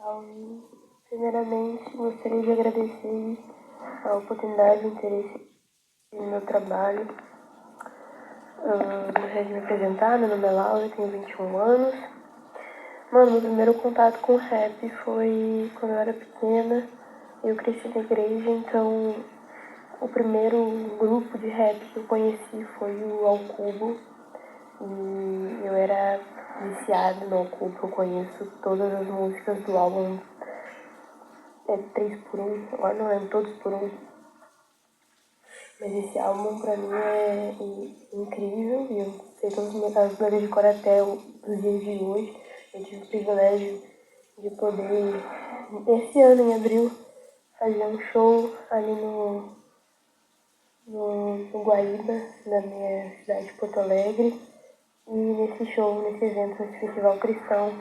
pessoal. Primeiramente, gostaria de agradecer a oportunidade e o interesse no meu trabalho. Gostaria de me apresentar, meu nome é Laura, eu tenho 21 anos. Meu primeiro contato com rap foi quando eu era pequena. Eu cresci na igreja, então o primeiro grupo de rap que eu conheci foi o Ao Cubo. E eu era viciada no Ao Cubo, eu conheço todas as músicas do álbum 3x1, agora não lembro, todos por um. Mas esse álbum pra mim é incrível e eu sei todas as músicas de cor até os dias de hoje. Eu tive o privilégio de poder, esse ano em abril, fazer um show ali no Guaíba, na minha cidade de Porto Alegre. E nesse show, nesse evento, nesse festival cristão,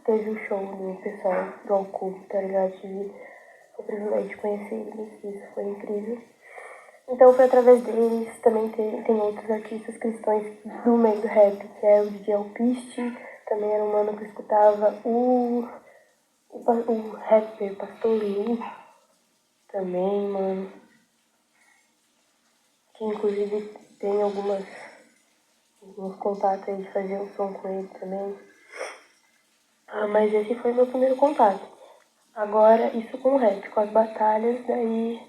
teve o show do pessoal do Ao Cubo, tá ligado? Tive o privilégio de conhecer eles, isso foi incrível. Então foi através deles, também tem outros artistas cristãos do meio do rap, que é o DJ Alpiste, também era um mano que eu escutava, o rapper Pastor Lu, também, mano, que inclusive tem alguns contatos aí de fazer um som com ele também. Mas esse foi meu primeiro contato. Agora, isso com o rap, com as batalhas, daí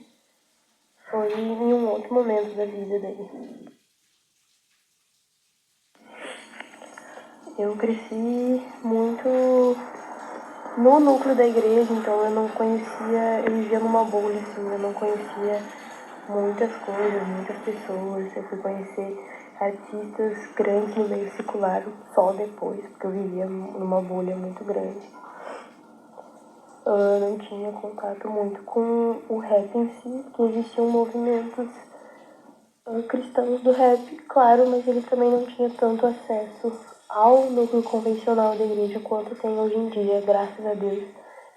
foi em um outro momento da vida dele. Eu cresci muito no núcleo da igreja, então eu não conhecia, eu vivia numa bolha, assim, eu não conhecia muitas coisas, muitas pessoas. Eu fui conhecer artistas grandes no meio secular só depois, porque eu vivia numa bolha muito grande. Eu não tinha contato muito com o rap em si, porque existiam movimentos cristãos do rap, claro, mas eles também não tinham tanto acesso ao núcleo convencional da igreja quanto tem hoje em dia, graças a Deus.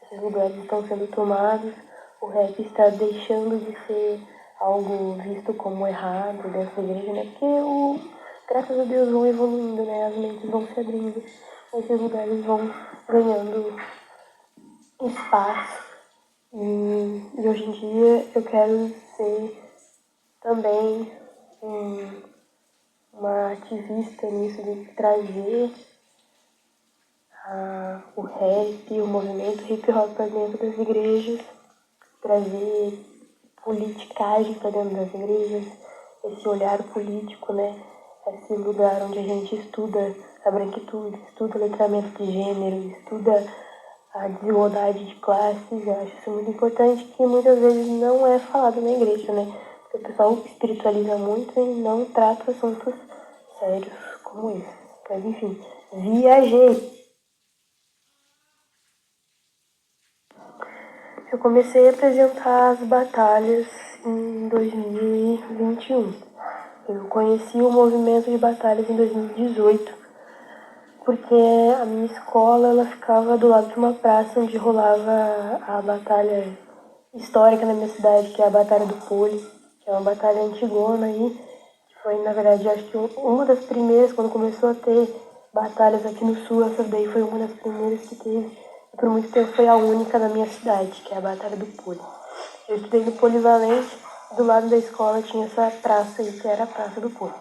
Esses lugares estão sendo tomados, o rap está deixando de ser algo visto como errado dentro da igreja, né? Porque graças a Deus vão evoluindo, né? As mentes vão se abrindo, esses lugares vão ganhando espaço. E hoje em dia eu quero ser também uma ativista nisso, de trazer o rap, o movimento hip hop para dentro das igrejas, trazer politicagem para dentro das igrejas, esse olhar político, né? Esse lugar onde a gente estuda a branquitude, estuda o letramento de gênero, estuda a desigualdade de classes. Eu acho isso muito importante, que muitas vezes não é falado na igreja, né? Porque o pessoal espiritualiza muito e não trata assuntos sérios como esse. Mas enfim, viajei. Eu comecei a apresentar as batalhas em 2021. Eu conheci o movimento de batalhas em 2018, porque a minha escola ela ficava do lado de uma praça onde rolava a batalha histórica na minha cidade, que é a Batalha do Pole, que é uma batalha antigona aí, que foi, na verdade, acho que uma das primeiras, quando começou a ter batalhas aqui no sul, essa daí foi uma das primeiras que teve, e por muito tempo foi a única na minha cidade, que é a Batalha do Pole. Eu estudei no Polivalente, do lado da escola tinha essa praça aí, que era a Praça do Pole.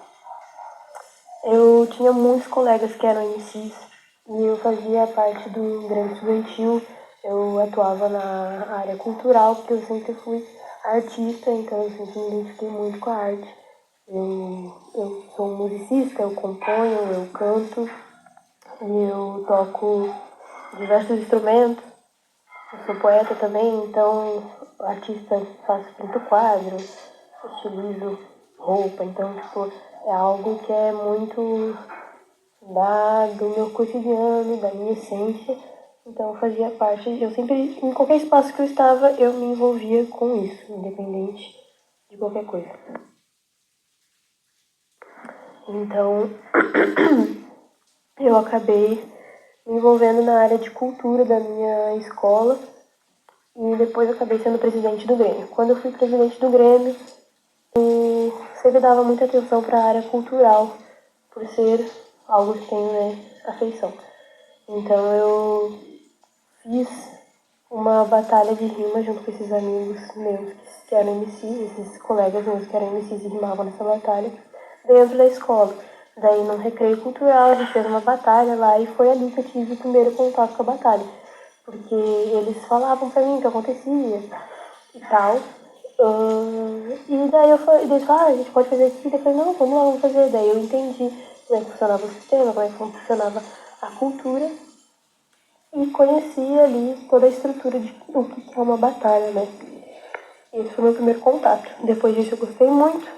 Eu tinha muitos colegas que eram MCs, e eu fazia parte do Grêmio Estudantil. Eu atuava na área cultural, porque eu sempre fui artista, então eu sempre me identifiquei muito com a arte. Eu sou musicista, eu componho, eu canto, e eu toco diversos instrumentos. Eu sou poeta também, então artista, pinto quadro, estilizo roupa, então tipo, é algo que é muito do meu cotidiano, da minha essência. Então fazia parte, eu sempre, em qualquer espaço que eu estava, eu me envolvia com isso, independente de qualquer coisa. Então, eu acabei me envolvendo na área de cultura da minha escola e depois eu acabei sendo presidente do Grêmio. Quando eu fui presidente do Grêmio, eu sempre dava muita atenção para a área cultural, por ser algo que tenho, né, afeição. Então eu fiz uma batalha de rima junto com esses amigos meus que eram MCs, esses colegas meus que eram MCs e rimavam nessa batalha, dentro da escola. Daí, no recreio cultural, a gente fez uma batalha lá e foi ali que eu tive o primeiro contato com a batalha. Porque eles falavam pra mim o que acontecia e tal. E daí eles falaram, a gente pode fazer aqui. Eu falei, não, vamos lá, vamos fazer. Daí eu entendi como é que funcionava o sistema, como é que funcionava a cultura. E conheci ali toda a estrutura de o que é uma batalha, né? Esse foi o meu primeiro contato. Depois disso eu gostei muito.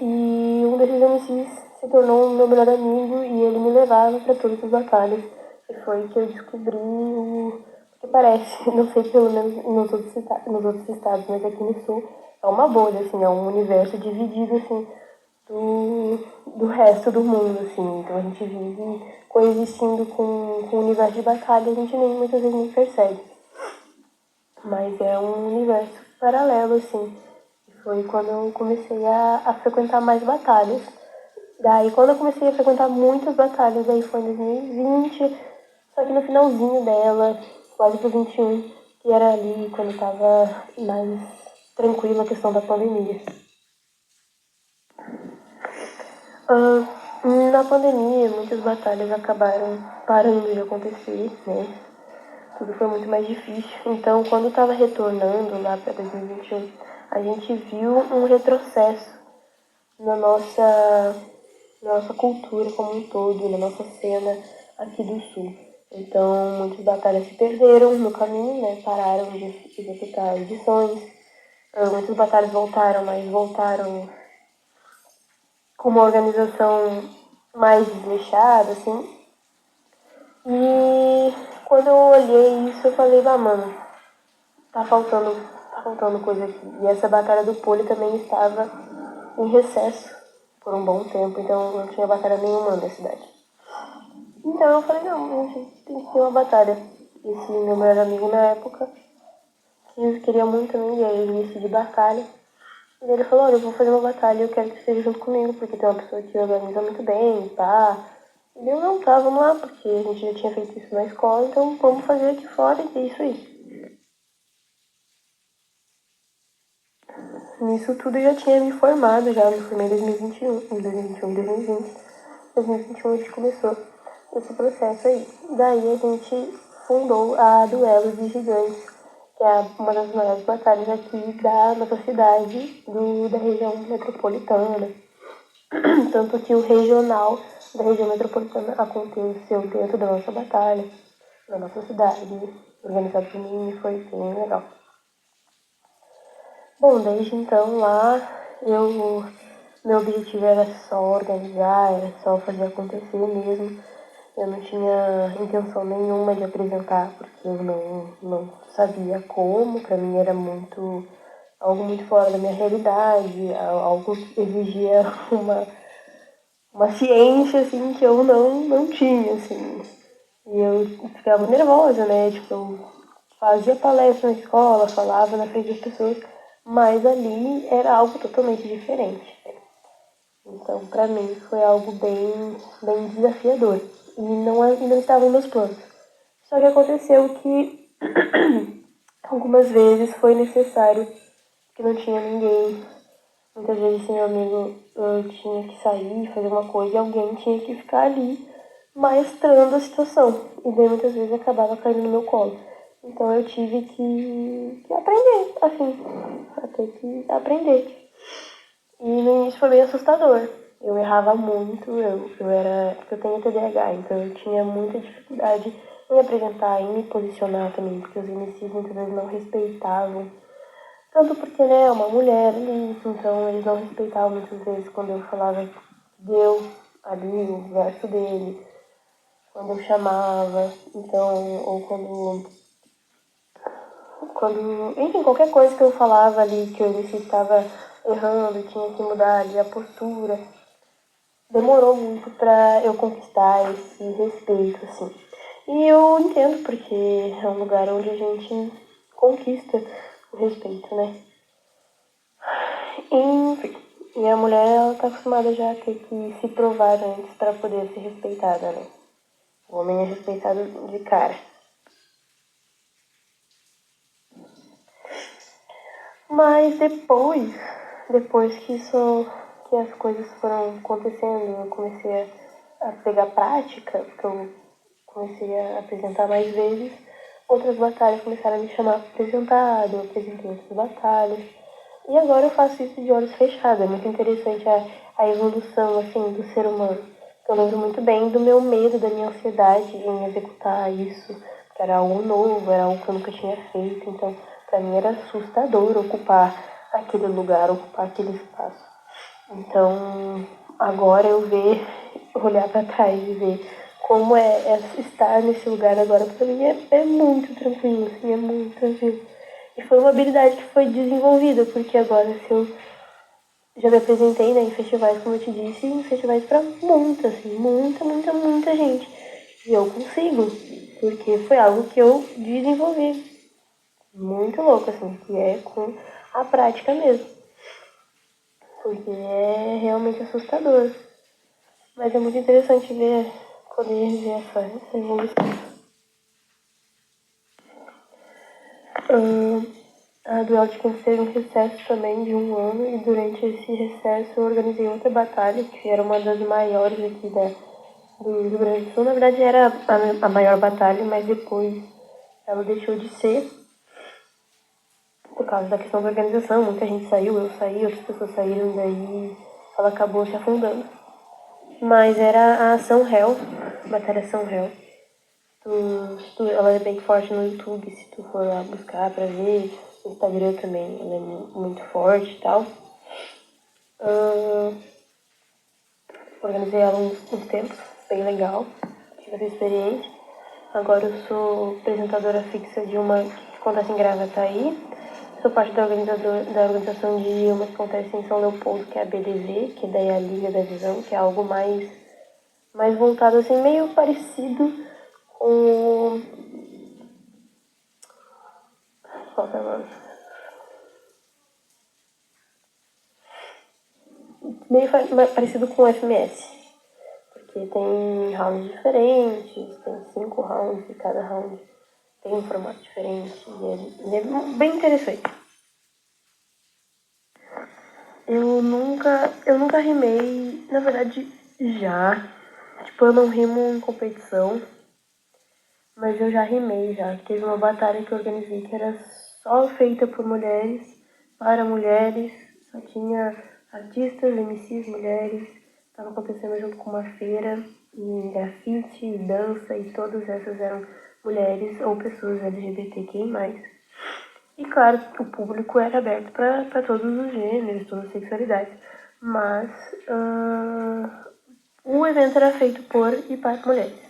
E um desses MCs se tornou o meu melhor amigo e ele me levava para todas as batalhas. E foi que eu descobri o que parece, não sei pelo menos nos outros estados, mas aqui no sul é uma bolha, assim, é um universo dividido, assim, do resto do mundo, assim. Então a gente vive coexistindo com o universo de batalha, a gente nem muitas vezes nem percebe. Mas é um universo paralelo, assim. Foi quando eu comecei a frequentar mais batalhas. Daí, quando eu comecei a frequentar muitas batalhas, aí foi em 2020, só que no finalzinho dela, quase pro 21, que era ali quando tava mais tranquila a questão da pandemia. Na pandemia, muitas batalhas acabaram parando de acontecer, né? Tudo foi muito mais difícil. Então, quando estava retornando lá para 2021, a gente viu um retrocesso na nossa cultura como um todo, na nossa cena aqui do Sul. Então, muitas batalhas se perderam no caminho, né? Pararam de executar edições. Muitas batalhas voltaram, mas voltaram com uma organização mais desleixada, assim. E quando eu olhei isso, eu falei, mano, tá faltando coisa aqui. E essa batalha do pole também estava em recesso por um bom tempo, então não tinha batalha nenhuma na cidade. Então eu falei, não, a gente tem que ter uma batalha. Esse meu melhor amigo na época, que eu queria muito também, e aí ele disse de batalha. E ele falou, olha, eu vou fazer uma batalha e eu quero que você esteja junto comigo, porque tem uma pessoa que organiza muito bem, tá? E eu, não, tá, vamos lá, porque a gente já tinha feito isso na escola, então vamos fazer aqui fora e é isso aí. Nisso tudo eu já tinha me formado, já me formei em 2021, em 2021, 2020. 2021 a gente começou esse processo aí. Daí a gente fundou a Duelo de Gigantes, que é uma das maiores batalhas aqui da nossa cidade, da região metropolitana. Tanto que o regional da região metropolitana aconteceu dentro da nossa batalha, na nossa cidade, organizado por mim, e foi bem legal. Bom, desde então lá, meu objetivo era só organizar, era só fazer acontecer mesmo. Eu não tinha intenção nenhuma de apresentar, porque eu não sabia como, pra mim era algo muito fora da minha realidade, algo que exigia uma ciência, assim, que eu não tinha, assim. E eu ficava nervosa, né, tipo, eu fazia palestra na escola, falava na frente das pessoas, mas ali era algo totalmente diferente. Então, pra mim, foi algo bem desafiador. E não estava em meus planos. Só que aconteceu que algumas vezes foi necessário, que não tinha ninguém. Muitas vezes, se meu amigo tinha que sair, fazer uma coisa, e alguém tinha que ficar ali maestrando a situação. E daí, muitas vezes, acabava caindo no meu colo. Então, eu tive que aprender, assim, até que aprender. E no início foi bem assustador. Eu errava muito, porque eu tenho TDAH, então eu tinha muita dificuldade em apresentar, em me posicionar também, porque os MCs muitas vezes não respeitavam. Tanto porque, né, é uma mulher ali, então eles não respeitavam muitas vezes quando eu falava deu ali o verso dele, quando eu chamava, então, ou enfim, qualquer coisa que eu falava ali, que o MC estava errando, tinha que mudar ali a postura. Demorou muito pra eu conquistar esse respeito, assim. E eu entendo, porque é um lugar onde a gente conquista o respeito, né? Enfim, e a mulher, ela tá acostumada já a ter que se provar antes pra poder ser respeitada, né? O homem é respeitado de cara. Mas depois que as coisas foram acontecendo, eu comecei a pegar prática, porque eu comecei a apresentar mais vezes, outras batalhas começaram a me chamar para apresentar, eu apresentei outras batalhas. E agora eu faço isso de olhos fechados. É muito interessante a evolução, assim, do ser humano. Eu lembro muito bem do meu medo, da minha ansiedade em executar isso, que era algo novo, era algo que eu nunca tinha feito. Então, para mim era assustador ocupar aquele lugar, ocupar aquele espaço. Então, agora olhar para trás e ver como é estar nesse lugar agora, para mim é muito tranquilo, assim, é muito tranquilo. E foi uma habilidade que foi desenvolvida, porque agora se eu já me apresentei, né, em festivais, como eu te disse, em festivais para muita gente. E eu consigo, porque foi algo que eu desenvolvi. Muito louco, assim, que é com a prática mesmo. Porque é realmente assustador. Mas é muito interessante poder ver essa evolução. A Duel de Campo teve um recesso também de 1 ano, e durante esse recesso eu organizei outra batalha, que era uma das maiores aqui do Rio Grande do Sul. Na verdade era a maior batalha, mas depois ela deixou de ser, por causa da questão da organização. Muita gente saiu, eu saí, outras pessoas saíram, daí ela acabou se afundando. Mas era a Ação Hell, Batalha Ação Hell. Ela é bem forte no YouTube, se tu for lá buscar pra ver. No Instagram também, ela é muito forte e tal. Organizei ela uns tempos, bem legal. Tive essa experiência. Agora eu sou apresentadora fixa de uma que acontece em Gravataí. Sou parte da organização de uma que acontece em São Leopoldo, que é a BDV, que daí é a Liga da Visão, que é algo mais voltado, assim, meio parecido com... Qual que é o nome? Meio parecido com o FMS, porque tem rounds diferentes, tem 5 rounds e cada round tem um formato diferente, e é bem interessante. Eu nunca rimei, na verdade já, tipo, eu não rimo em competição, mas eu já rimei já. Teve uma batalha que eu organizei que era só feita por mulheres, para mulheres, só tinha artistas, MCs, mulheres. Estava acontecendo junto com uma feira, e grafite, dança, e todas essas eram mulheres ou pessoas LGBTQI+. E claro, o público era aberto para todos os gêneros, todas as sexualidades. Mas o evento era feito por e para mulheres.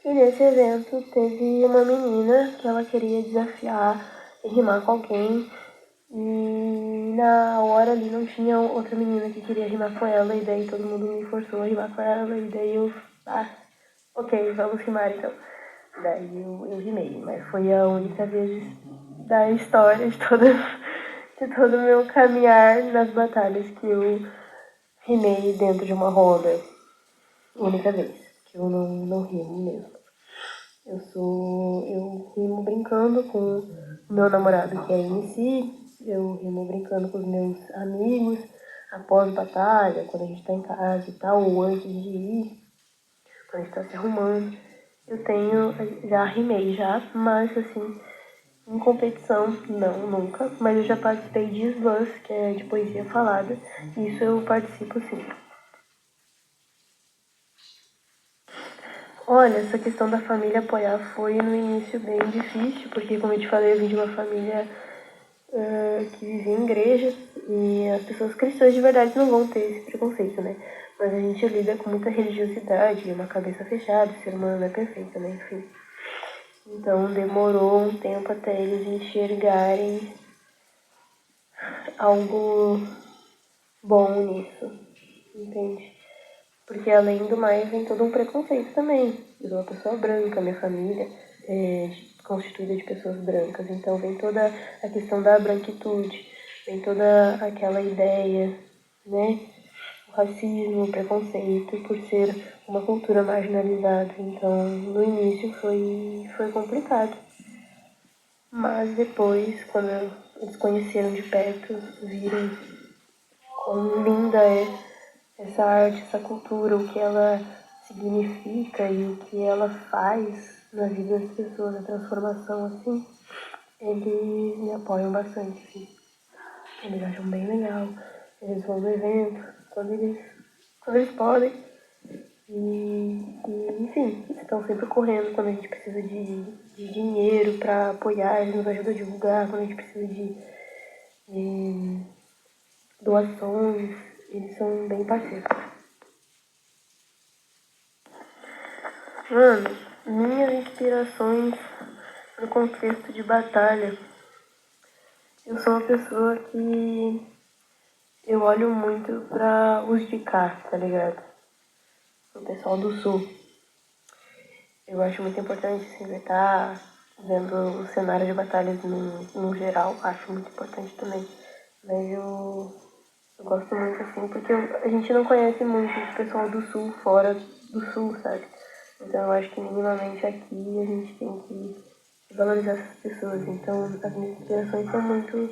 E nesse evento teve uma menina que ela queria desafiar e rimar com alguém. E na hora ali não tinha outra menina que queria rimar com ela. E daí todo mundo me forçou a rimar com ela. E daí eu, ok, vamos rimar então. Daí eu rimei, mas foi a única vez da história de todo o meu caminhar nas batalhas que eu rimei dentro de uma roda. Única vez que eu não rimo mesmo. Eu rimo brincando com o meu namorado, que é MC, eu rimo brincando com os meus amigos, após batalha, quando a gente tá em casa e tal, ou antes de ir, quando a gente tá se arrumando. Já rimei já, mas assim, em competição, não, nunca. Mas eu já participei de slams, que é de poesia falada, e isso eu participo sim. Olha, essa questão da família apoiar foi no início bem difícil, porque como eu te falei, eu vim de uma família que vivia em igreja, e as pessoas cristãs de verdade não vão ter esse preconceito, né? Mas a gente lida com muita religiosidade, uma cabeça fechada, o ser humano não é perfeito, né? Enfim. Então demorou um tempo até eles enxergarem algo bom nisso, entende? Porque além do mais vem todo um preconceito também. Eu sou uma pessoa branca, minha família é constituída de pessoas brancas, então vem toda a questão da branquitude, vem toda aquela ideia, né? O racismo, o preconceito por ser uma cultura marginalizada. Então no início foi complicado. Mas depois, quando eles conheceram de perto, viram quão linda é essa arte, essa cultura, o que ela significa e o que ela faz na vida das pessoas, a transformação, assim, eles me apoiam bastante, assim. Eles acham bem legal, eles vão no evento, quando eles podem. Enfim, estão sempre correndo quando a gente precisa de dinheiro pra apoiar, eles nos ajudam a divulgar, quando a gente precisa de doações, eles são bem parceiros. Mano, minhas inspirações no contexto de batalha. Eu sou uma pessoa que eu olho muito pra os de cá, tá ligado? O pessoal do sul. Eu acho muito importante, assim, estar vendo o cenário de batalhas no geral, acho muito importante também. Mas eu gosto muito, assim, porque a gente não conhece muito o pessoal do sul fora do sul, sabe? Então eu acho que minimamente aqui a gente tem que valorizar essas pessoas. Então as minhas inspirações são muito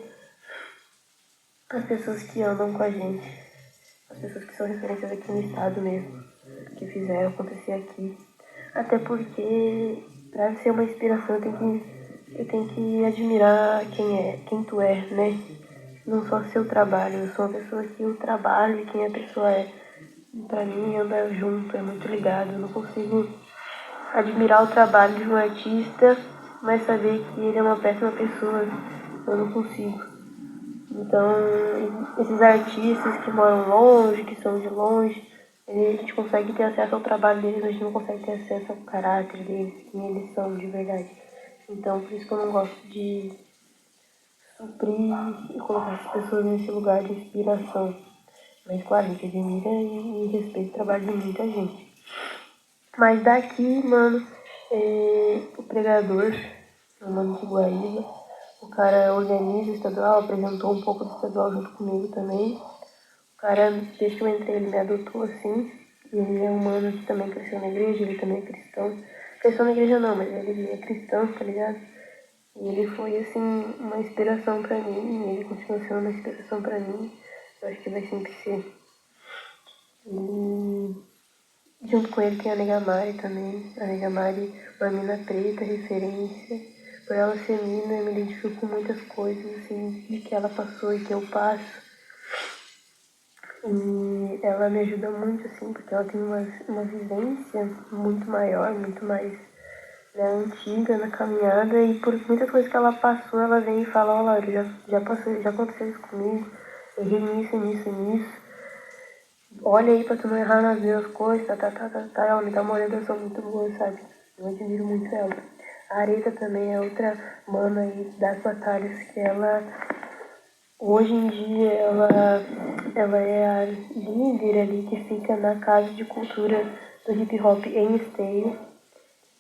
as pessoas que andam com a gente, as pessoas que são referências aqui no estado mesmo, que fizeram acontecer aqui. Até porque pra ser uma inspiração eu tenho que admirar quem tu é, né? Não só seu trabalho, eu sou uma pessoa que o trabalho e quem a pessoa é, pra mim anda junto, é muito ligado. Eu não consigo admirar o trabalho de um artista, mas saber que ele é uma péssima pessoa, eu não consigo. Então, esses artistas que moram longe, que são de longe, a gente consegue ter acesso ao trabalho deles, a gente não consegue ter acesso ao caráter deles, quem eles são de verdade. Então, por isso que eu não gosto de suprir e colocar as pessoas nesse lugar de inspiração. Mas, claro, a gente admira e respeita o trabalho de muita gente. Mas daqui, mano, o Pregador, o Mano de Guaíba, o cara organiza o estadual, apresentou um pouco do estadual junto comigo também. O cara, desde que eu entrei, ele me adotou assim. E ele é um mano que também cresceu na igreja, ele também é cristão. Cresceu na igreja não, mas ele é cristão, tá ligado? E ele foi, assim, uma inspiração pra mim, e ele continua sendo uma inspiração pra mim. Eu acho que vai sempre ser. E junto com ele tem a Negamari também. A Negamari, uma mina preta, referência. Por ela ser mina, eu me identifico com muitas coisas, assim, de que ela passou e que eu passo. E ela me ajuda muito, assim, porque ela tem uma vivência muito maior, muito mais, né, antiga na caminhada. E por muitas coisas que ela passou, ela vem e fala: ó, Laura, já passou, já aconteceu isso comigo. Errei nisso, nisso, nisso. Olha aí pra tu não errar nas mesmas coisas, tá. Ela me dá uma orientação muito boa, sabe? Eu admiro muito ela. A Areta também é outra mana aí das batalhas, que ela, hoje em dia, ela é a líder ali que fica na Casa de Cultura do Hip Hop em Esteio.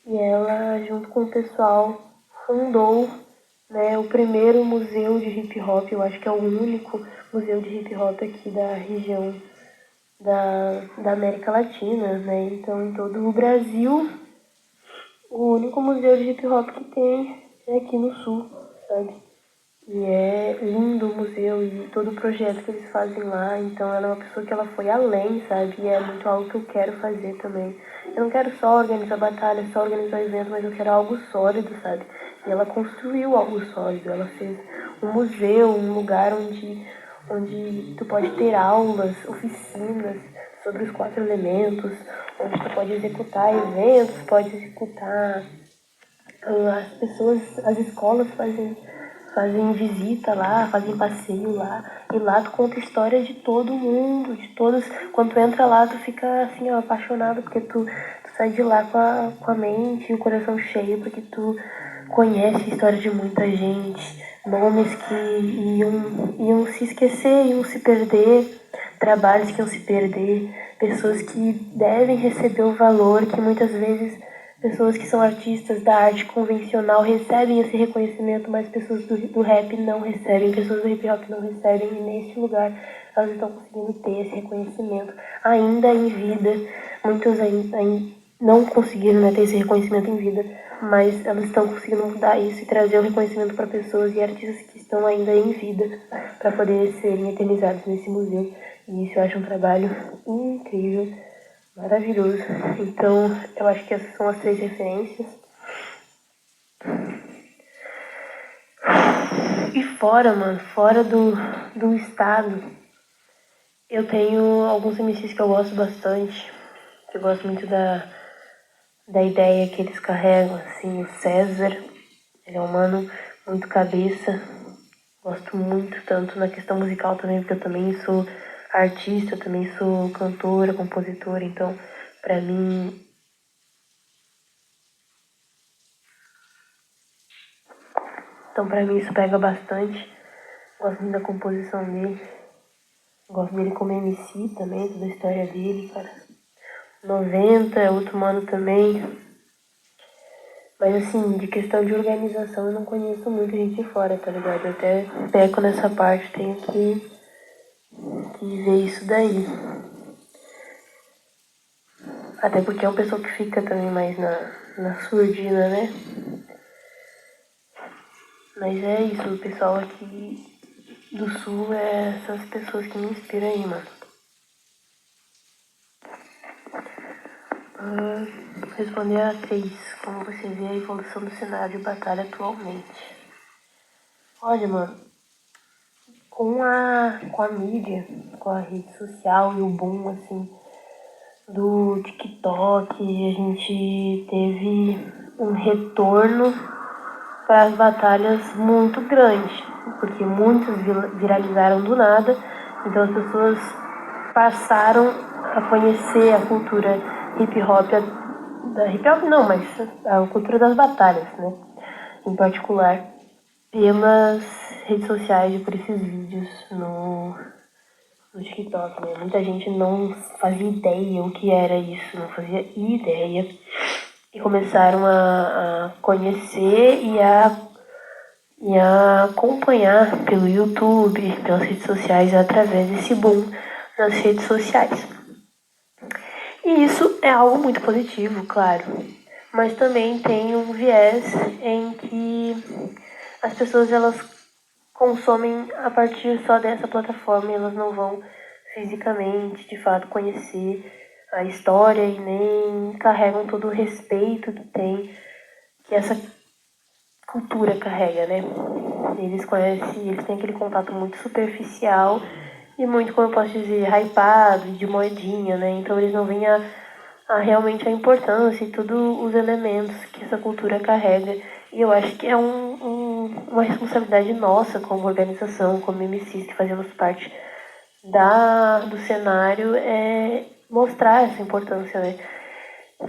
E ela, junto com o pessoal, fundou, né, o primeiro museu de hip hop, eu acho que é o único museu de hip hop aqui da região da América Latina, né? Então, em todo o Brasil, o único museu de hip hop que tem é aqui no sul, sabe? E é lindo o museu e todo o projeto que eles fazem lá. Então, ela é uma pessoa que ela foi além, sabe? E é muito algo que eu quero fazer também. Eu não quero só organizar batalha, só organizar evento, mas eu quero algo sólido, sabe? E ela construiu algo sólido. Ela fez um museu, um lugar onde tu pode ter aulas, oficinas sobre os 4 elementos, onde tu pode executar eventos, pode executar as pessoas, as escolas fazem visita lá, fazem passeio lá, e lá tu conta a história de todo mundo, de todos. Quando tu entra lá, tu fica assim, ó, apaixonado, porque tu sai de lá com a mente e o coração cheio, porque tu conhece a história de muita gente, nomes que iam se esquecer, iam se perder, trabalhos que iam se perder, pessoas que devem receber o valor que muitas vezes pessoas que são artistas da arte convencional recebem esse reconhecimento, mas pessoas do rap não recebem, pessoas do hip hop não recebem, e neste lugar elas estão conseguindo ter esse reconhecimento ainda em vida. Muitos ainda não conseguiram, né, ter esse reconhecimento em vida, mas elas estão conseguindo mudar isso e trazer o reconhecimento para pessoas e artistas que estão ainda em vida para poder serem eternizados nesse museu. E isso eu acho um trabalho incrível, maravilhoso. Então, eu acho que essas são as 3 referências. E fora, mano, fora do estado, eu tenho alguns MCs que eu gosto bastante, que eu gosto muito da ideia que eles carregam, assim, o César, ele é um mano muito cabeça, gosto muito, tanto na questão musical também, porque eu também sou artista, eu também sou cantora, compositora, então, pra mim, isso pega bastante, gosto muito da composição dele, gosto dele como MC também, toda a história dele, cara. 90 é outro mano também. Mas assim, de questão de organização eu não conheço muita gente de fora, tá ligado? Eu até peco nessa parte, tenho que ver isso daí. Até porque é uma pessoa que fica também mais na surdina, né? Mas é isso, o pessoal aqui do sul é essas pessoas que me inspiram aí, mano. Responder a 3. Como você vê a evolução do cenário de batalha atualmente? Olha, mano, com a mídia, com a rede social e o boom, assim, do TikTok, a gente teve um retorno para as batalhas muito grande, porque muitas viralizaram do nada, então as pessoas passaram a conhecer a cultura hip hop, da hip hop não, mas a cultura das batalhas, né, em particular, pelas redes sociais e por esses vídeos no TikTok, né? Muita gente não fazia ideia o que era isso, não fazia ideia. E começaram a conhecer e a acompanhar pelo YouTube, pelas redes sociais, através desse boom nas redes sociais. E isso é algo muito positivo, claro. Mas também tem um viés em que as pessoas elas consomem a partir só dessa plataforma e elas não vão fisicamente, de fato, conhecer a história e nem carregam todo o respeito que essa cultura carrega, né? Eles conhecem, eles têm aquele contato muito superficial e muito, como eu posso dizer, hypado, de moedinha, né? Então eles não veem a realmente a importância e todos os elementos que essa cultura carrega. E eu acho que é uma responsabilidade nossa como organização, como MCs que fazemos parte do cenário, é mostrar essa importância, né?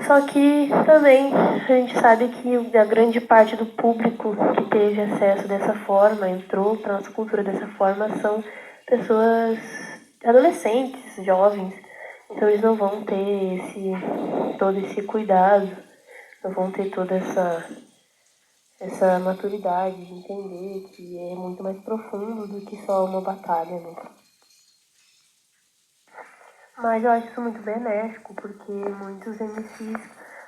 Só que também a gente sabe que a grande parte do público que teve acesso dessa forma, entrou para nossa cultura dessa forma, são pessoas adolescentes, jovens. Então eles não vão ter todo esse cuidado, não vão ter toda essa maturidade de entender que é muito mais profundo do que só uma batalha, né? Mas eu acho isso muito benéfico, porque muitos MCs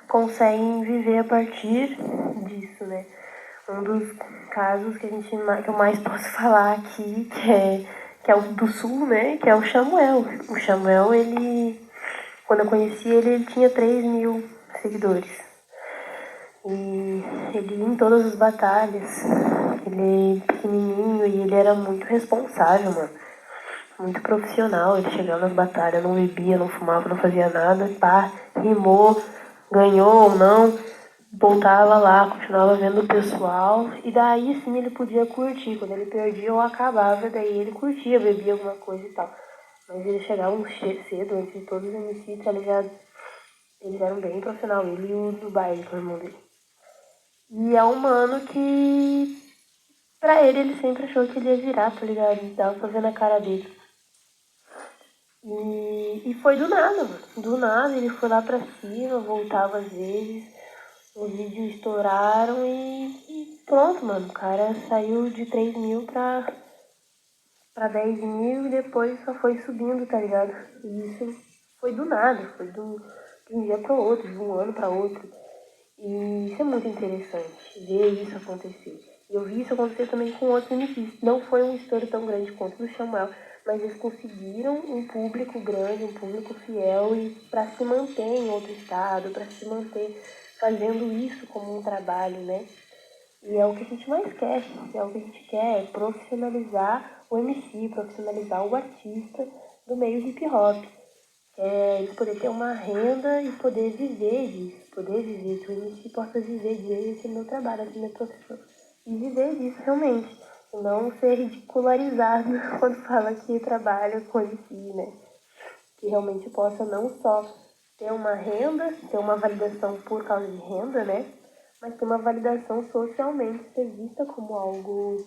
conseguem viver a partir disso, né? Um dos casos que eu mais posso falar aqui, que é o do Sul, né? Que é o Chamuel. O Chamuel, quando eu conheci ele tinha 3.000 seguidores. E ele ia em todas as batalhas. Ele é pequenininho e ele era muito responsável, mano. Muito profissional. Ele chegava nas batalhas, não bebia, não fumava, não fazia nada. Pá, rimou, ganhou ou não. Voltava lá, continuava vendo o pessoal. E daí sim ele podia curtir. Quando ele perdia ou acabava, daí ele curtia, bebia alguma coisa e tal. Mas eles chegavam cedo, antes de todos os MCs, tá ligado? Eles eram bem profissional, ele e o do baile, que é o irmão dele. E é um mano que, pra ele sempre achou que ele ia virar, tá ligado? Ele tava fazendo a cara dele. E foi do nada, mano. Do nada, ele foi lá pra cima, voltava às vezes, os vídeos estouraram e pronto, mano. O cara saiu de 3.000 pra 10.000 e depois só foi subindo, tá ligado? E isso foi do nada, foi do de um dia para o outro, de um ano para outro. E isso é muito interessante, ver isso acontecer. E eu vi isso acontecer também com outros MCs. Não foi um estouro tão grande quanto o do Samuel, mas eles conseguiram um público grande, um público fiel, e para se manter em outro estado, para se manter fazendo isso como um trabalho, né? E é o que a gente mais quer, é o que a gente quer, é profissionalizar o MC, profissionalizar o artista do meio hip hop. É ele poder ter uma renda e poder viver disso, poder viver, que o MC possa viver desse meu trabalho, dessa minha profissão. E viver disso realmente, e não ser ridicularizado quando fala que trabalha com MC, né? Que realmente possa não só ter uma renda, ter uma validação por causa de renda, né? Mas ter uma validação socialmente, ser vista como algo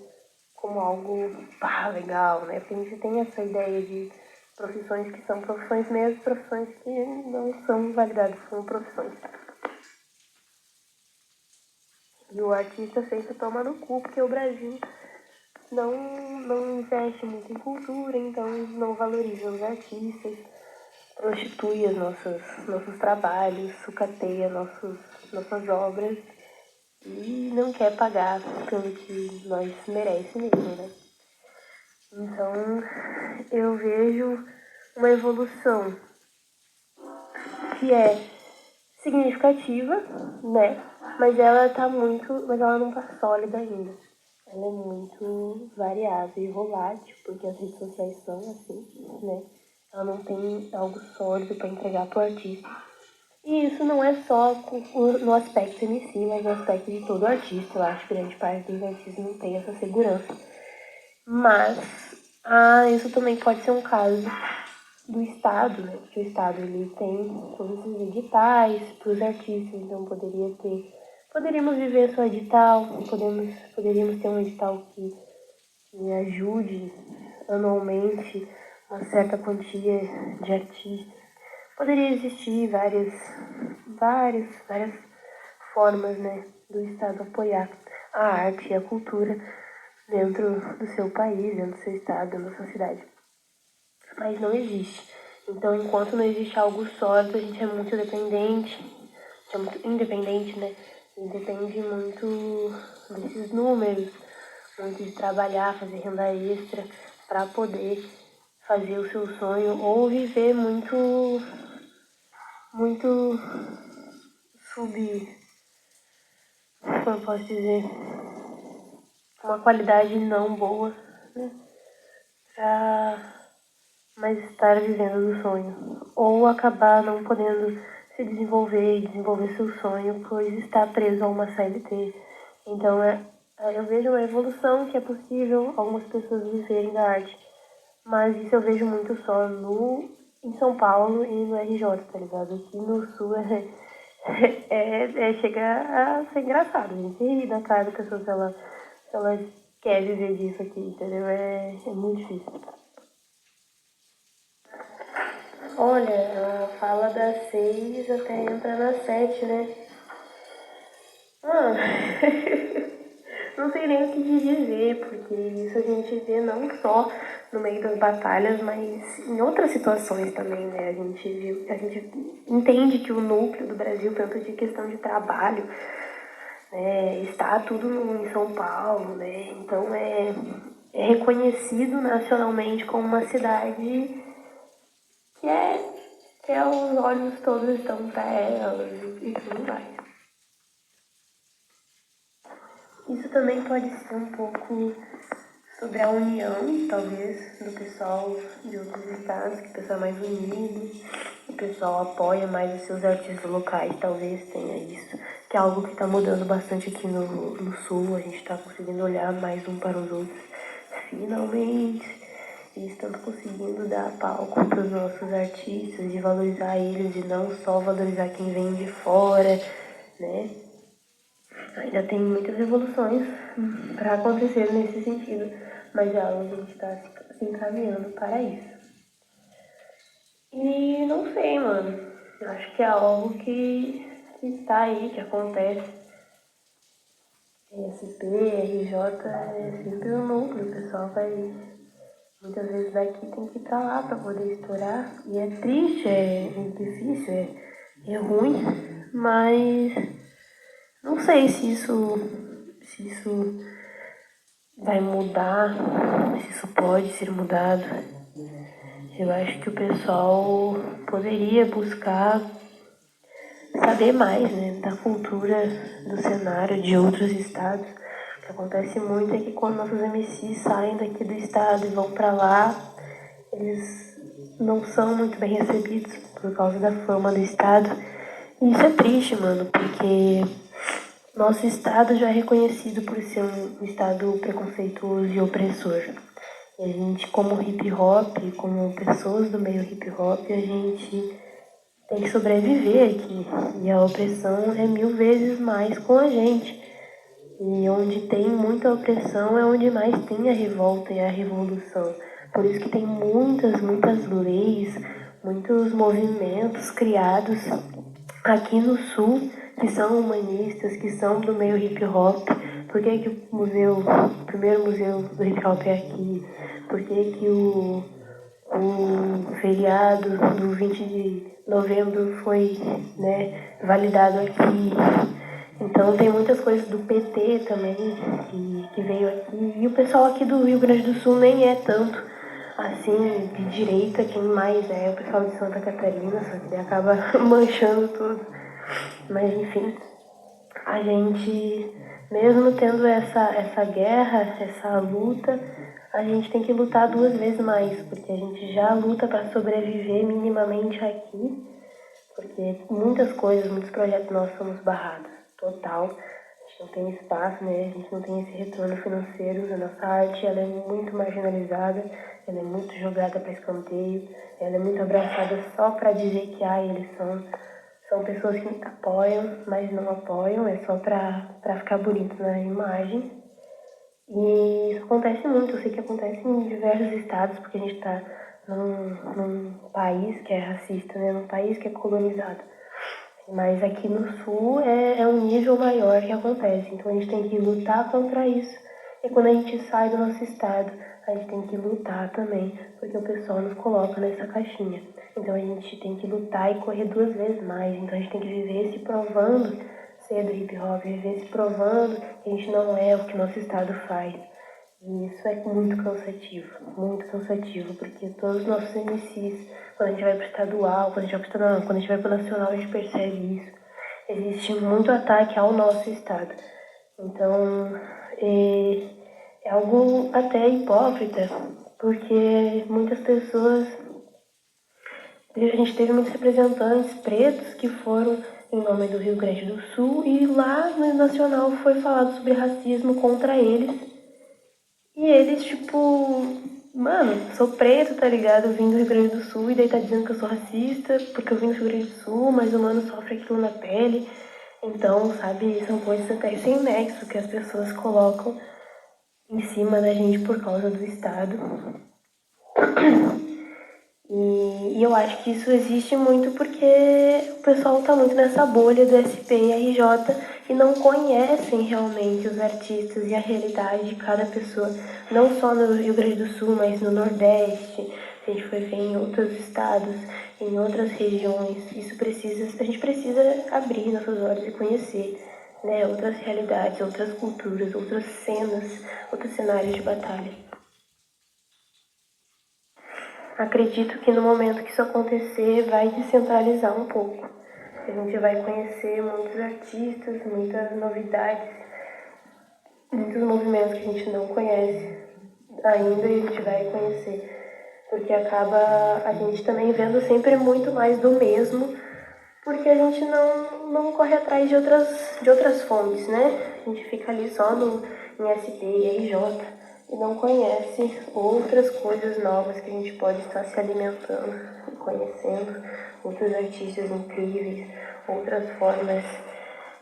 legal, né? Porque a gente tem essa ideia de profissões que são profissões mesmo, profissões que não são validadas como profissões. E o artista sempre toma no cu, porque o Brasil não investe muito em cultura, então não valoriza os artistas, prostitui nossos trabalhos, sucateia nossas obras e não quer pagar pelo que nós merecemos mesmo, né? Então, eu vejo uma evolução que é significativa, né? Mas ela não tá sólida ainda. Ela é muito variável e volátil, porque as redes sociais são assim, né? Ela não tem algo sólido para entregar pro artista. E isso não é só no aspecto MC, mas no aspecto de todo artista. Eu acho que grande parte dos artistas não tem essa segurança. Mas isso também pode ser um caso do Estado, né? Porque o Estado ele tem todos esses editais para os artistas, então poderíamos viver só edital, poderíamos ter um edital que ajude anualmente uma certa quantia de artistas. Poderia existir várias formas, né, do Estado apoiar a arte e a cultura dentro do seu país, dentro do seu estado, dentro da sua cidade. Mas não existe. Então, enquanto não existe algo sólido, a gente é muito dependente, a gente é muito independente, né? E depende muito desses números, muito de trabalhar, fazer renda extra para poder fazer o seu sonho ou viver muito como eu posso dizer, uma qualidade não boa, né? Mas estar vivendo do sonho. Ou acabar não podendo se desenvolver e desenvolver seu sonho, pois está preso a uma CLT. Então eu vejo uma evolução que é possível algumas pessoas viverem da arte. Mas isso eu vejo muito só em São Paulo e no RJ, tá ligado? Aqui no Sul chega a ser engraçado. A gente ri da cara da pessoa se ela quer viver disso aqui, entendeu? É muito difícil. Olha, a fala das 6 até entra nas 7, né? Não sei nem o que dizer, porque isso a gente vê não só no meio das batalhas, mas em outras situações também, né? A gente entende que o núcleo do Brasil, tanto de questão de trabalho, né, está tudo em São Paulo, né? Então é reconhecido nacionalmente como uma cidade que os olhos todos estão para ela e tudo mais. Isso também pode ser um pouco sobre a união, talvez, do pessoal de outros estados, que o pessoal é mais unido, o pessoal apoia mais os seus artistas locais, talvez tenha isso, que é algo que está mudando bastante aqui no Sul, a gente está conseguindo olhar mais um para os outros, finalmente, e estamos conseguindo dar palco para os nossos artistas, de valorizar eles, e não só valorizar quem vem de fora, né? Ainda tem muitas evoluções para acontecer nesse sentido, mas a gente está se encaminhando para isso. E não sei, mano. Acho que é algo que está aí, que acontece. SP, RJ é sempre o núcleo, o pessoal vai. Muitas vezes daqui tem que ir pra lá para poder estourar. E é triste, é difícil, é ruim, mas não sei se isso vai mudar, se isso pode ser mudado. Eu acho que o pessoal poderia buscar saber mais, né, da cultura, do cenário de outros estados. O que acontece muito é que quando nossos MCs saem daqui do estado e vão pra lá, eles não são muito bem recebidos por causa da fama do estado. E isso é triste, mano, porque nosso estado já é reconhecido por ser um estado preconceituoso e opressor. E a gente, como hip hop, como pessoas do meio hip hop, a gente tem que sobreviver aqui. E a opressão é 1000 vezes mais com a gente. E onde tem muita opressão é onde mais tem a revolta e a revolução. Por isso que tem muitas leis, muitos movimentos criados aqui no Sul que são humanistas, que são do meio hip hop. Por que que o primeiro museu do hip hop é aqui? Por que que o feriado do 20 de novembro foi, né, validado aqui? Então tem muitas coisas do PT também que veio aqui. E o pessoal aqui do Rio Grande do Sul nem é tanto assim de direita, quem mais é o pessoal de Santa Catarina, só que acaba manchando tudo. Mas enfim, a gente, mesmo tendo essa guerra, essa luta, a gente tem que lutar 2 vezes mais, porque a gente já luta para sobreviver minimamente aqui, porque muitas coisas, muitos projetos nós somos barrados, total. A gente não tem espaço, né? A gente não tem esse retorno financeiro. A nossa arte, ela é muito marginalizada, ela é muito jogada para escanteio, ela é muito abraçada só para dizer que eles são pessoas que apoiam, mas não apoiam, é só pra ficar bonito na imagem. E isso acontece muito, eu sei que acontece em diversos estados, porque a gente tá num país que é racista, né? Num país que é colonizado. Mas aqui no sul é um nível maior que acontece, então a gente tem que lutar contra isso. E quando a gente sai do nosso estado, a gente tem que lutar também, porque o pessoal nos coloca nessa caixinha. Então a gente tem que lutar e correr 2 vezes mais. Então a gente tem que viver se provando ser do hip hop, viver se provando que a gente não é o que nosso estado faz. E isso é muito cansativo, porque todos os nossos MCs, quando a gente vai pro estadual, quando a gente vai pro estadual, quando a gente vai pro nacional, a gente percebe isso. Existe muito ataque ao nosso estado. Então, é algo até hipócrita, porque muitas pessoas, a gente teve muitos representantes pretos que foram em nome do Rio Grande do Sul e lá no Nacional foi falado sobre racismo contra eles. E eles, tipo, mano, sou preto, tá ligado? Eu vim do Rio Grande do Sul e daí tá dizendo que eu sou racista porque eu vim do Rio Grande do Sul, mas o mano sofre aquilo na pele. Então, sabe, são coisas até sem nexo que as pessoas colocam em cima da gente por causa do Estado. E eu acho que isso existe muito porque o pessoal tá muito nessa bolha do SP e RJ e não conhecem realmente os artistas e a realidade de cada pessoa, não só no Rio Grande do Sul, mas no Nordeste, se a gente for ver em outros estados, em outras regiões. A gente precisa abrir nossos olhos e conhecer, né, outras realidades, outras culturas, outras cenas, outros cenários de batalha. Acredito que no momento que isso acontecer, vai descentralizar um pouco. A gente vai conhecer muitos artistas, muitas novidades, muitos movimentos que a gente não conhece ainda e a gente vai conhecer. Porque acaba a gente também vendo sempre muito mais do mesmo, porque a gente não corre atrás de outras fontes, né? A gente fica ali só em SP e RJ e não conhece outras coisas novas que a gente pode estar se alimentando e conhecendo, outros artistas incríveis, outras formas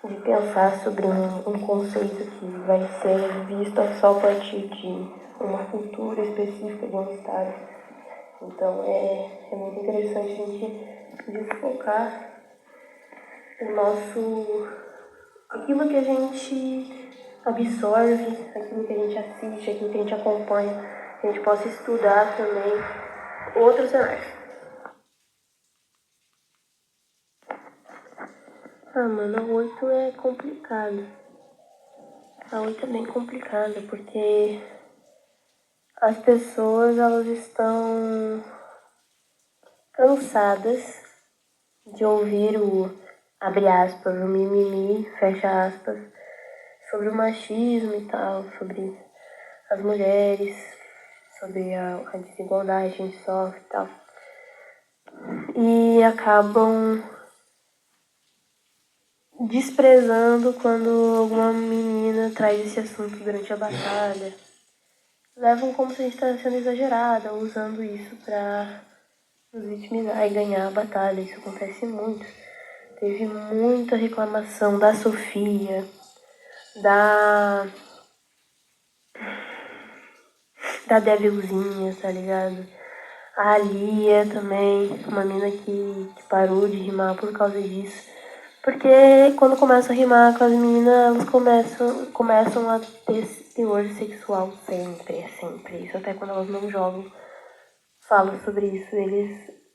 de pensar sobre um conceito que vai ser visto só a partir de uma cultura específica de um estado. Então é muito interessante a gente desfocar aquilo que a gente absorve, aquilo que a gente assiste, aquilo que a gente acompanha, que a gente possa estudar também outros cenários. Ah, mano, a 8 é complicado. A 8 é bem complicada, porque as pessoas, elas estão cansadas de ouvir o, abre aspas, o mimimi, fecha aspas, sobre o machismo e tal, sobre as mulheres, sobre a desigualdade que a gente sofre e tal. E acabam desprezando quando alguma menina traz esse assunto durante a batalha. Levam como se a gente estivesse sendo exagerada, usando isso pra nos vitimizar e ganhar a batalha. Isso acontece muito. Teve muita reclamação da Sofia, da Devilzinha, tá ligado? A Lia também, uma mina que parou de rimar por causa disso. Porque quando começa a rimar com as meninas, elas começam a ter teor sexual sempre, sempre. Isso até quando elas não jogam, falam sobre isso,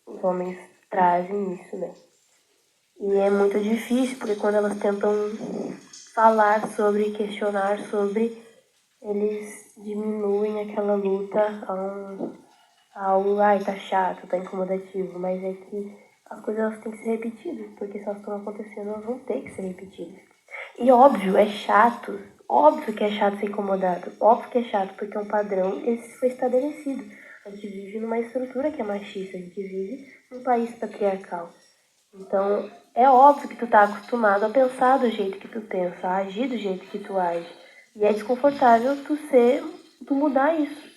os homens trazem isso, né? E é muito difícil, porque quando elas tentam falar sobre, questionar sobre, eles diminuem aquela luta a algo, ai, tá chato, tá incomodativo, mas é que as coisas elas têm que ser repetidas, porque se elas estão acontecendo, elas vão ter que ser repetidas. E óbvio, é chato, óbvio que é chato ser incomodado, óbvio que é chato, porque é um padrão, esse foi estabelecido. A gente vive numa estrutura que é machista, a gente vive num país patriarcal. Então, é óbvio que tu tá acostumado a pensar do jeito que tu pensa, a agir do jeito que tu age. E é desconfortável tu mudar isso.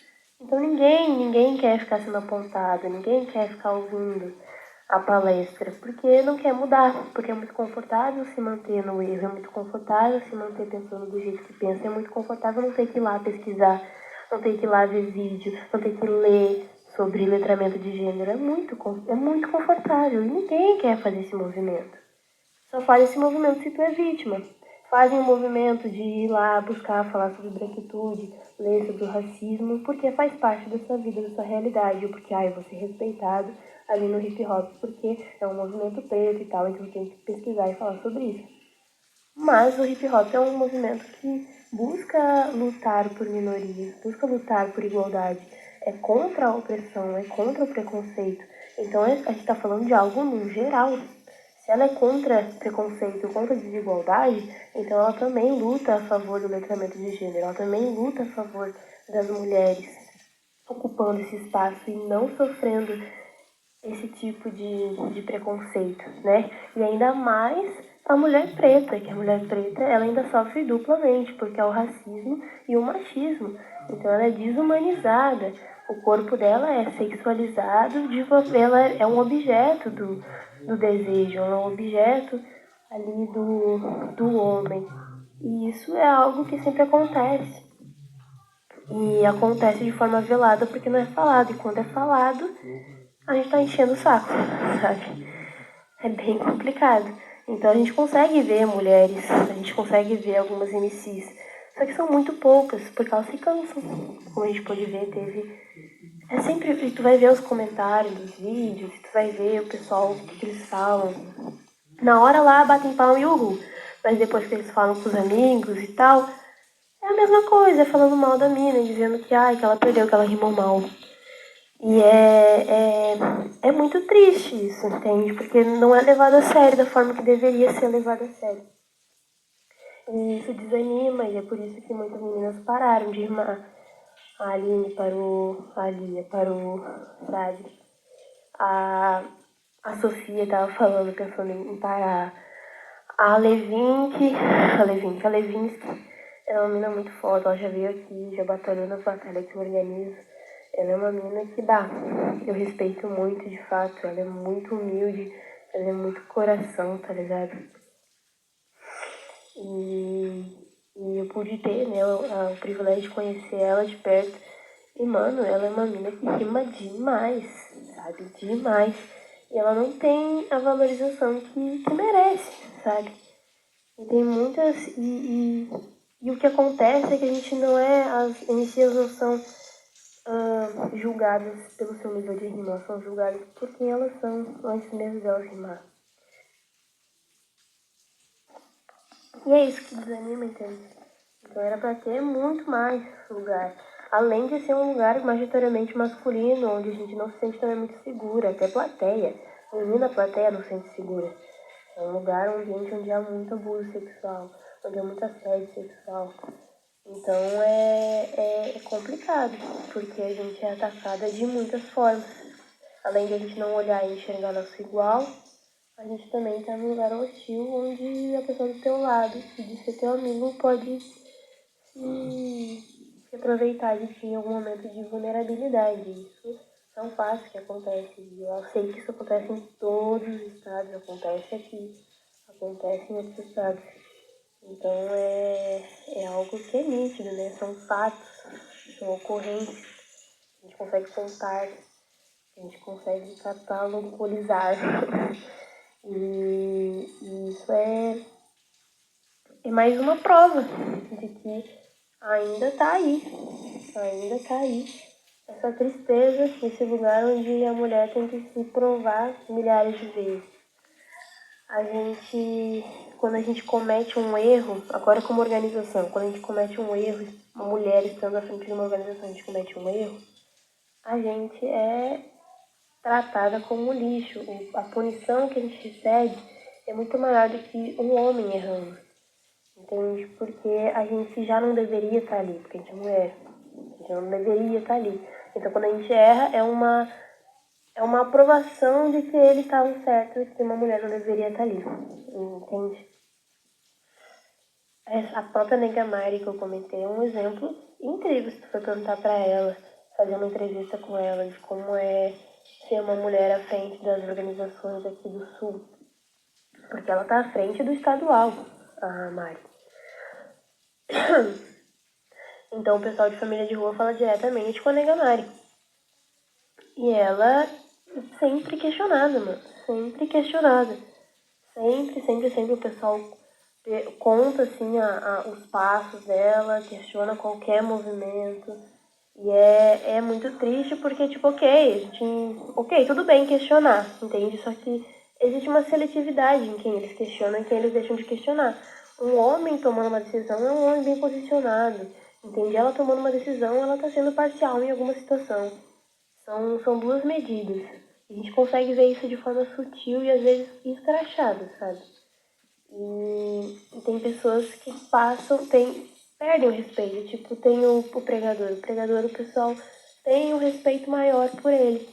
Então ninguém quer ficar sendo apontado, ninguém quer ficar ouvindo a palestra, porque não quer mudar, porque é muito confortável se manter no erro, é muito confortável se manter pensando do jeito que pensa, é muito confortável não ter que ir lá pesquisar, não ter que ir lá ver vídeo, não ter que ler sobre letramento de gênero. É muito confortável e ninguém quer fazer esse movimento. Só faz esse movimento se tu é vítima. Fazem o movimento de ir lá buscar falar sobre branquitude, ler sobre o racismo, porque faz parte da sua vida, da sua realidade, porque eu vou ser respeitado ali no hip hop, porque é um movimento preto e tal, então eu tenho que pesquisar e falar sobre isso. Mas o hip hop é um movimento que busca lutar por minorias, busca lutar por igualdade, é contra a opressão, é contra o preconceito. Então a gente está falando de algo no geral. Se ela é contra preconceito, contra desigualdade, então ela também luta a favor do letramento de gênero, ela também luta a favor das mulheres ocupando esse espaço e não sofrendo esse tipo de preconceito, né? E ainda mais a mulher preta, que a mulher preta ela ainda sofre duplamente, porque é o racismo e o machismo. Então ela é desumanizada, o corpo dela é sexualizado, ela é um objeto do desejo, é um objeto ali do homem. E isso é algo que sempre acontece. E acontece de forma velada porque não é falado. E quando é falado, a gente tá enchendo o saco, sabe? É bem complicado. Então a gente consegue ver mulheres, a gente consegue ver algumas MCs, só que são muito poucas, porque elas se cansam. Como a gente pode ver, é sempre. E tu vai ver os comentários dos vídeos, tu vai ver o pessoal, o que eles falam. Na hora lá batem palma e uhul. Mas depois que eles falam com os amigos e tal, é a mesma coisa, falando mal da mina, dizendo que que ela perdeu, que ela rimou mal. E é muito triste isso, entende? Porque não é levado a sério da forma que deveria ser levado a sério. E isso desanima, e é por isso que muitas meninas pararam de rimar. A Aline parou, a Lia parou, sabe? A Sofia tava falando, pensando em parar. A Levinsky ela é uma mina muito foda, ela já veio aqui, já batalhou nas batalhas que eu organizo. Ela é uma mina que dá, eu respeito muito de fato, ela é muito humilde, ela é muito coração, tá ligado? E eu pude ter, né, o privilégio de conhecer ela de perto. E, mano, ela é uma mina que rima demais, sabe? Demais. E ela não tem a valorização que merece, sabe? E tem muitas. E o que acontece é que a gente não é. As MCs não são julgadas pelo seu nível de rima, elas são julgadas por quem elas são antes mesmo delas rimar. E é isso que desanima, entende? Então era pra ter muito mais lugar. Além de ser um lugar majoritariamente masculino, onde a gente não se sente também muito segura, até plateia. Menina plateia não se sente segura. É um lugar, um ambiente onde há muito abuso sexual, onde há muito assédio sexual. Então é complicado, porque a gente é atacada de muitas formas. Além de a gente não olhar e enxergar nosso igual, a gente também está num lugar hostil onde a pessoa do teu lado, que diz ser teu amigo, pode se aproveitar de ti em algum momento de vulnerabilidade. Isso não é fácil que acontece. Eu sei que isso acontece em todos os estados, acontece aqui, acontece em outros estados. Então é algo que é nítido, né? São fatos, são ocorrências, a gente consegue contar, a gente consegue catalogizar. E isso é mais uma prova de que ainda tá aí essa tristeza, esse lugar onde a mulher tem que se provar milhares de vezes. Quando a gente comete um erro, agora como organização, quando a gente comete um erro, uma mulher estando à frente de uma organização, a gente comete um erro, a gente é tratada como lixo. A punição que a gente recebe é muito maior do que um homem errando. Entende? Porque a gente já não deveria estar ali, porque a gente é mulher. A gente não deveria estar ali. Então quando a gente erra, é uma aprovação de que ele estava certo e que uma mulher não deveria estar ali. Entende? A própria Nega Mari que eu comentei é um exemplo incrível se tu for perguntar pra ela, fazer uma entrevista com ela de como é ser uma mulher à frente das organizações aqui do Sul. Porque ela tá à frente do estadual, a Mari. Então o pessoal de família de rua fala diretamente com a Nega Mari. E ela sempre questionada, mano. Sempre questionada. Sempre o pessoal conta assim os passos dela, questiona qualquer movimento. E é muito triste porque, tipo, ok, tudo bem questionar, entende? Só que existe uma seletividade em quem eles questionam e quem eles deixam de questionar. Um homem tomando uma decisão é um homem bem posicionado, entende? Ela tomando uma decisão, ela tá sendo parcial em alguma situação. São duas medidas. A gente consegue ver isso de forma sutil e às vezes escrachada, sabe? E tem pessoas que perdem o respeito. Tipo, tem o pregador. O pregador, o pessoal tem um respeito maior por ele.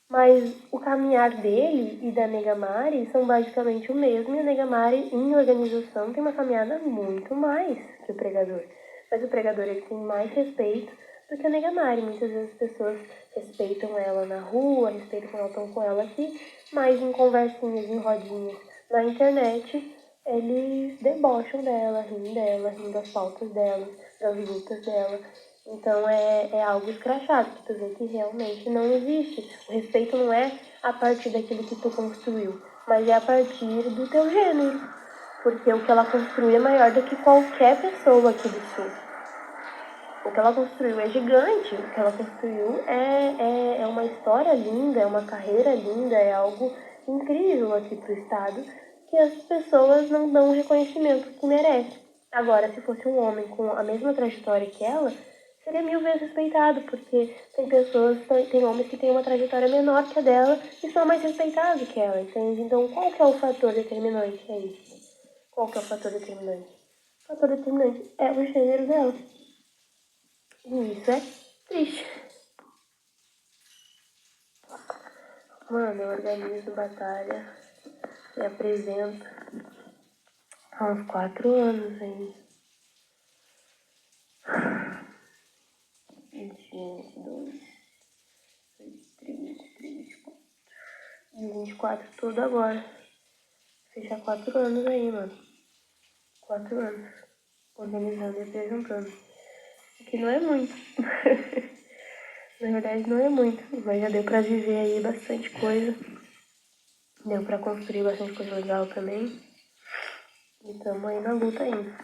Mas o caminhar dele e da Nega Mari são basicamente o mesmo. E a Nega Mari, em organização, tem uma caminhada muito mais que o pregador. Mas o pregador, ele tem mais respeito do que a Nega Mari. Muitas vezes as pessoas respeitam ela na rua, respeitam quando elas estão com ela aqui, mas em conversinhas, em rodinhas na internet, eles debocham dela, rindo das faltas dela, das lutas dela. Então é algo escrachado, que tu vê que realmente não existe. O respeito não é a partir daquilo que tu construiu, mas é a partir do teu gênero. Porque o que ela construiu é maior do que qualquer pessoa aqui do Sul. O que ela construiu é gigante, o que ela construiu é uma história linda, é uma carreira linda, é algo incrível aqui pro estado, que as pessoas não dão o reconhecimento que merece. Agora, se fosse um homem com a mesma trajetória que ela, seria 1000 vezes respeitado, porque tem homens que têm uma trajetória menor que a dela e são mais respeitados que ela, entende? Então, qual que é o fator determinante aí? Qual que é o fator determinante? O fator determinante é o gênero dela. E isso é triste. Mano, eu organizo batalha e apresento há uns 4 anos aí. 21, 22, 23, 24. E 24 tudo agora. Fechar 4 anos aí, mano. 4 anos. Organizando e apresentando. O que não é muito. Na verdade não é muito. Mas já deu pra viver aí bastante coisa. Deu pra construir bastante coisa legal também. E tamo aí na luta ainda.